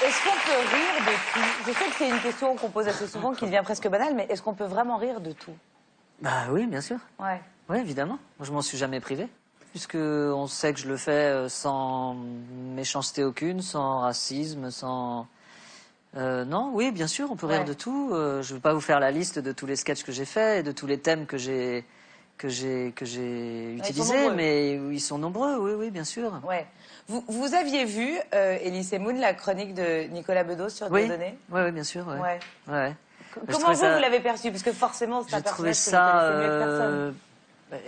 Est-ce qu'on peut rire de tout? Je sais que c'est une question qu'on pose assez souvent, qui devient presque banale, mais est-ce qu'on peut vraiment rire de tout? Bah oui, bien sûr. Ouais. Oui, évidemment. Moi, je m'en suis jamais privé. Puisque on sait que je le fais sans méchanceté aucune, sans racisme, sans... non, oui, bien sûr, on peut rire de tout. Je ne vais pas vous faire la liste de tous les sketchs que j'ai faits et de tous les thèmes que j'ai utilisés, mais ils sont nombreux, oui, oui, bien sûr. Ouais. Vous aviez vu, Elie Moon, la chronique de Nicolas Bedos sur Dieudonné? Oui, oui, bien sûr. Ouais. Ouais. Comment vous l'avez perçu? Parce que forcément, c'est un personnage que vous connaissez mieux que personne.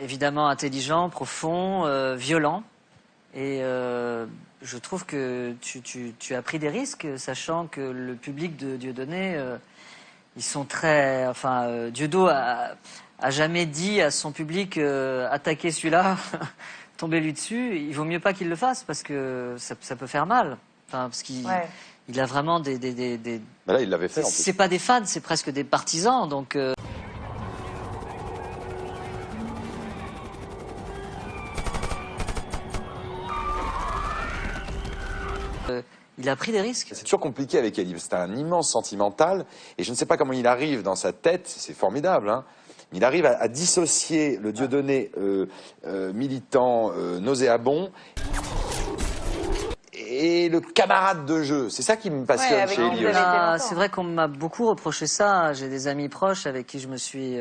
Évidemment intelligent, profond, violent. Et je trouve que tu as pris des risques, sachant que le public de Dieudonné, ils sont très... Enfin, Dieudo a jamais dit à son public attaquez celui-là, tombez-lui dessus. Il vaut mieux pas qu'il le fasse parce que ça peut faire mal. Enfin, parce qu'il il a vraiment des... Bah là, il l'avait fait en plus. C'est pas des fans, c'est presque des partisans. Donc... il a pris des risques. C'est toujours compliqué avec Elie. C'est un immense sentimental. Et je ne sais pas comment il arrive dans sa tête. C'est formidable, hein. Il arrive à dissocier le Dieudonné militant, nauséabond, et le camarade de jeu. C'est ça qui me passionne chez Elie. C'est vrai qu'on m'a beaucoup reproché ça. J'ai des amis proches avec qui je me suis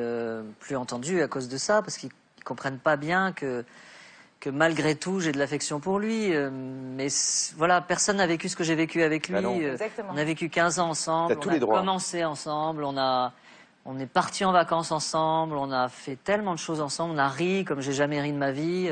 plus entendu à cause de ça, parce qu'ils comprennent pas bien que malgré tout, j'ai de l'affection pour lui. Mais voilà, personne n'a vécu ce que j'ai vécu avec lui. On a vécu 15 ans ensemble, on a commencé ensemble, on est partis en vacances ensemble, on a fait tellement de choses ensemble, on a ri comme j'ai jamais ri de ma vie.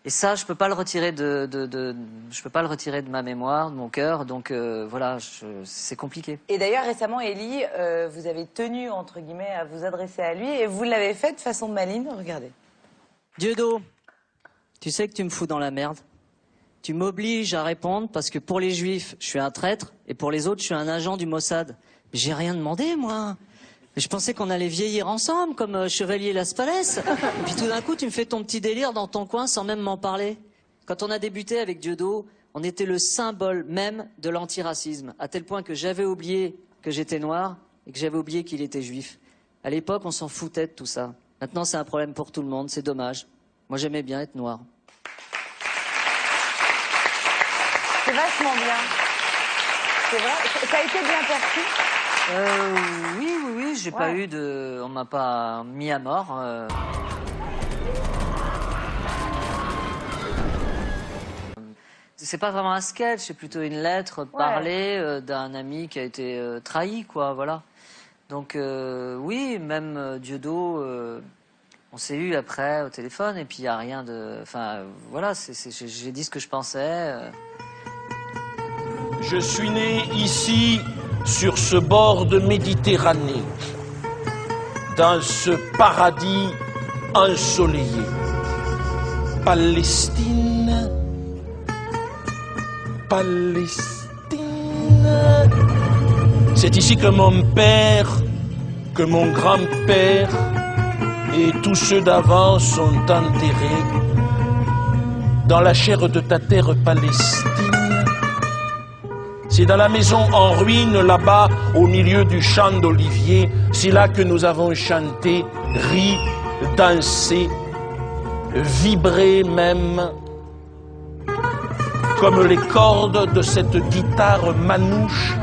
Et ça, je peux pas le retirer je peux pas le retirer de ma mémoire, de mon cœur. Donc voilà, c'est compliqué. Et d'ailleurs, récemment, Elie, vous avez tenu, entre guillemets, à vous adresser à lui, et vous l'avez fait de façon maligne. Regardez. Dieudo, tu sais que tu me fous dans la merde. Tu m'obliges à répondre parce que pour les Juifs, je suis un traître, et pour les autres, je suis un agent du Mossad. Mais j'ai rien demandé, moi. Je pensais qu'on allait vieillir ensemble, comme Chevalier Las Palais. Et puis tout d'un coup, tu me fais ton petit délire dans ton coin sans même m'en parler. Quand on a débuté avec Dieudo, on était le symbole même de l'antiracisme, à tel point que j'avais oublié que j'étais noir et que j'avais oublié qu'il était juif. À l'époque, on s'en foutait de tout ça. Maintenant, c'est un problème pour tout le monde, c'est dommage. Moi, j'aimais bien être noir. C'est vachement bien. C'est vrai. Ça a été bien perçu? Oui, j'ai pas eu de... On m'a pas mis à mort. C'est pas vraiment un sketch, c'est plutôt une lettre parlée d'un ami qui a été trahi, quoi, voilà. Donc oui, même Dieudo, on s'est eu après au téléphone et puis il n'y a rien de... Enfin, voilà, j'ai dit ce que je pensais. Je suis né ici, sur ce bord de Méditerranée, dans ce paradis ensoleillé. Palestine, Palestine. C'est ici que mon père, que mon grand-père et tous ceux d'avant sont enterrés, dans la chair de ta terre Palestine. C'est dans la maison en ruine, là-bas, au milieu du champ d'olivier, c'est là que nous avons chanté, ri, dansé, vibré même, comme les cordes de cette guitare manouche.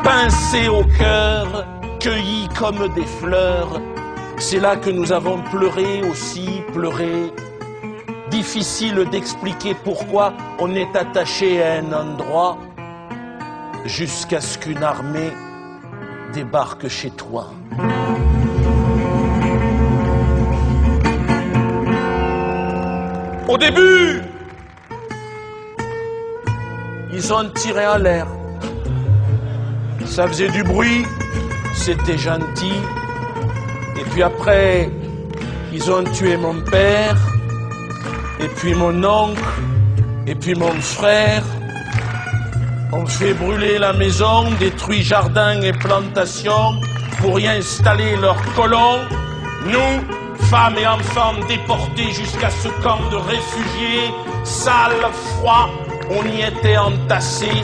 Pincé au cœur, cueilli comme des fleurs, c'est là que nous avons pleuré aussi, pleuré. Difficile d'expliquer pourquoi on est attaché à un endroit jusqu'à ce qu'une armée débarque chez toi. Au début, ils ont tiré en l'air. Ça faisait du bruit, c'était gentil. Et puis après, ils ont tué mon père. Et puis mon oncle, et puis mon frère, ont fait brûler la maison, détruit jardins et plantations pour y installer leurs colons. Nous, Femmes et enfants déportés jusqu'à ce camp de réfugiés. Sale, froid, on y était entassés.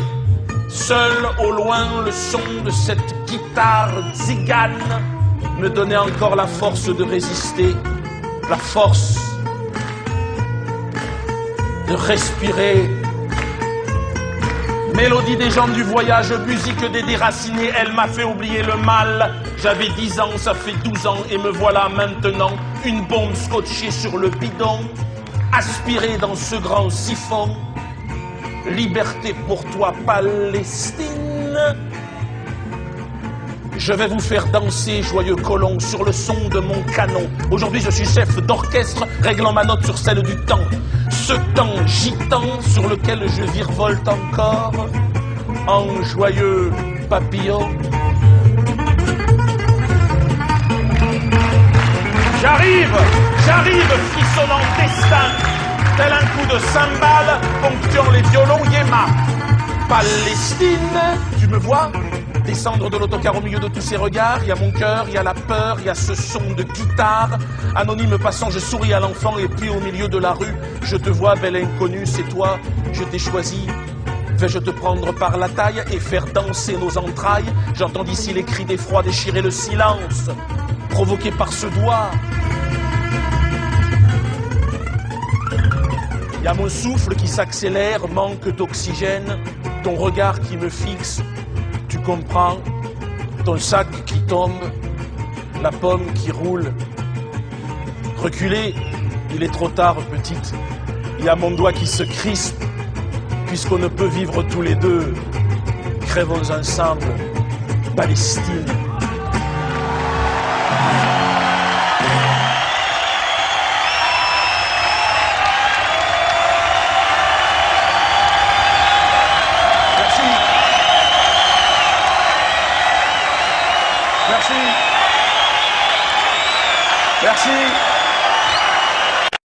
Seul au loin, le son de cette guitare tzigane me donnait encore la force de résister, la force de respirer. Mélodie des gens du voyage, musique des déracinés, elle m'a fait oublier le mal. J'avais 10 ans, ça fait 12 ans, et me voilà maintenant, une bombe scotchée sur le bidon, aspirée dans ce grand siphon. Liberté pour toi, Palestine. Je vais vous faire danser, joyeux colons, sur le son de mon canon. Aujourd'hui, je suis chef d'orchestre, réglant ma note sur celle du temps. Ce temps gitan sur lequel je virevolte encore, en joyeux papillon. J'arrive, frissonnant destin, tel un coup de cymbale, ponctuant les violons Yéma. Palestine, tu me vois descendre de l'autocar au milieu de tous ces regards. Il y a mon cœur, il y a la peur, il y a ce son de guitare. Anonyme passant, je souris à l'enfant, et puis au milieu de la rue, je te vois, belle inconnue, c'est toi, je t'ai choisi. Vais-je te prendre par la taille et faire danser nos entrailles? J'entends d'ici les cris d'effroi déchirer le silence, provoqués par ce doigt. Il y a mon souffle qui s'accélère, manque d'oxygène, ton regard qui me fixe, tu comprends, ton sac qui tombe, la pomme qui roule. Reculez, il est trop tard, petite. Il y a mon doigt qui se crispe, puisqu'on ne peut vivre tous les deux. Crèvons ensemble, Palestine. Merci.